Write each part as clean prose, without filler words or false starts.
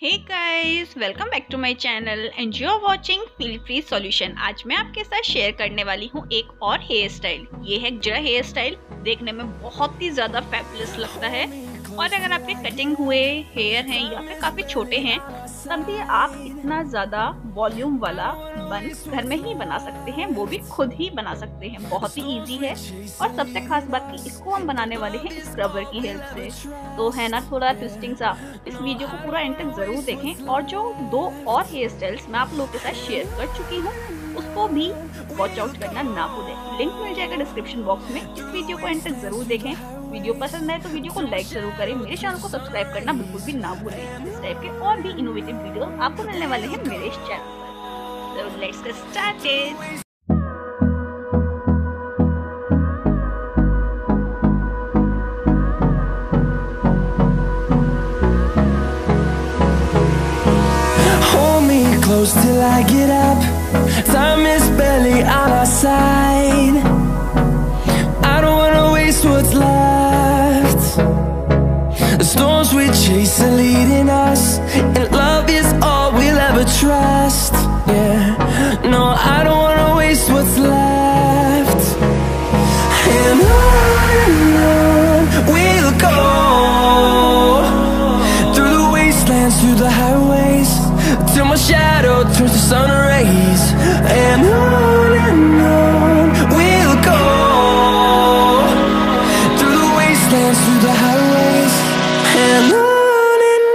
Hey guys, welcome back to my channel and you are watching feel free solution. आज मैं आपके साथ share करने वाली हूँ एक और हेयर स्टाइल। ये है गजरा हेयर स्टाइल। देखने में बहुत ही ज्यादा फैबुलस लगता है और अगर आपके कटिंग हुए हेयर हैं या फिर काफी छोटे हैं तब भी आप इतना ज्यादा वॉल्यूम वाला बन घर में ही बना सकते हैं, वो भी खुद ही बना सकते हैं। बहुत ही इजी है और सबसे खास बात कि इसको हम बनाने वाले हैं स्क्रबर की हेल्प से। तो है ना थोड़ा ट्विस्टिंग सा। इस वीडियो को पूरा एंड तक जरूर देखें और जो दो और हेयर स्टाइल्स मैं आप लोगों के साथ शेयर कर चुकी हूँ उसको भी वॉच आउट करना ना भूलें। लिंक मिल जाएगा डिस्क्रिप्शन बॉक्स में। इस वीडियो को एंड तक जरूर देखें। वीडियो पसंद आए तो वीडियो को लाइक जरूर करें। मेरे चैनल को सब्सक्राइब करना बिल्कुल भी ना भूलें। इस टाइप के और भी इनोवेटिव वीडियो आपको मिलने वाले हैं मेरे इस चैनल पर। So let's get started. Close till I get up. Time is barely on our side. I don't wanna waste what's left. The storms we chase are leading us, and love is all we'll ever trust. Yeah, no, I don't wanna waste what's left. And on we'll go, through the wastelands, through the highways, till my shadow turns to sun rays. And on we'll go, through the wastelands, through the highways, and on we'll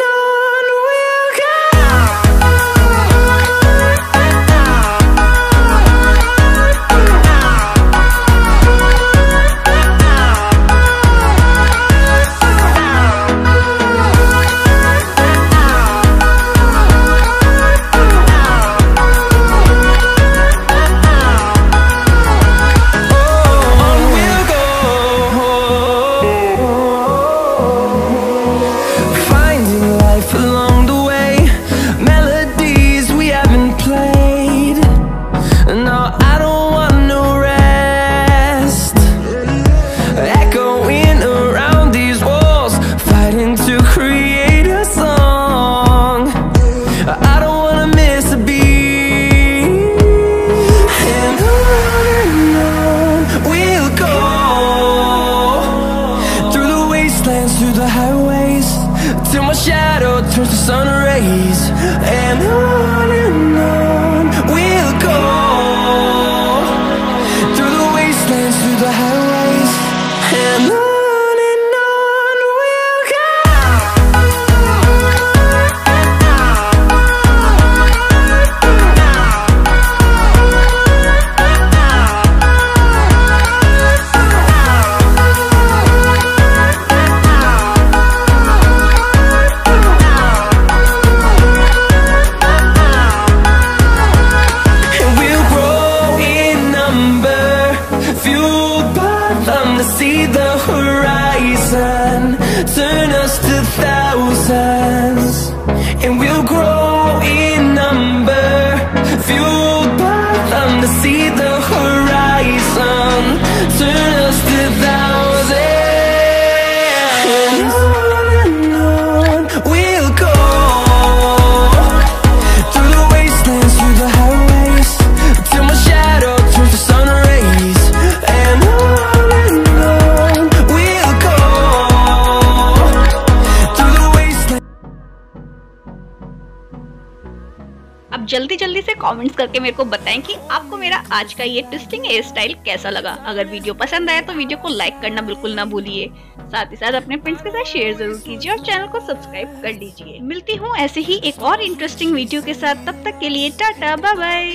go. Through the highways, till my shadow turns to sun rays. And on we'll go, through the wastelands, through the highways, and on we'll go. See the horizon, turn us to thousands, and we'll grow in number, fueled by them to see the horizon, turn us to thousands, and on we'll go, through the wastelands, through the highways, till my shadow turns to sun rays. And अब जल्दी जल्दी से comments करके मेरे को बताएं कि आपको मेरा आज का ये ट्विस्टिंग हेयर स्टाइल कैसा लगा। अगर वीडियो पसंद आया तो वीडियो को लाइक करना बिल्कुल ना भूलिए। साथ ही साथ अपने फ्रेंड्स के साथ शेयर जरूर कीजिए और चैनल को सब्सक्राइब कर लीजिए। मिलती हूँ ऐसे ही एक और इंटरेस्टिंग वीडियो के साथ। तब तक के लिए टाटा, बाय बाय।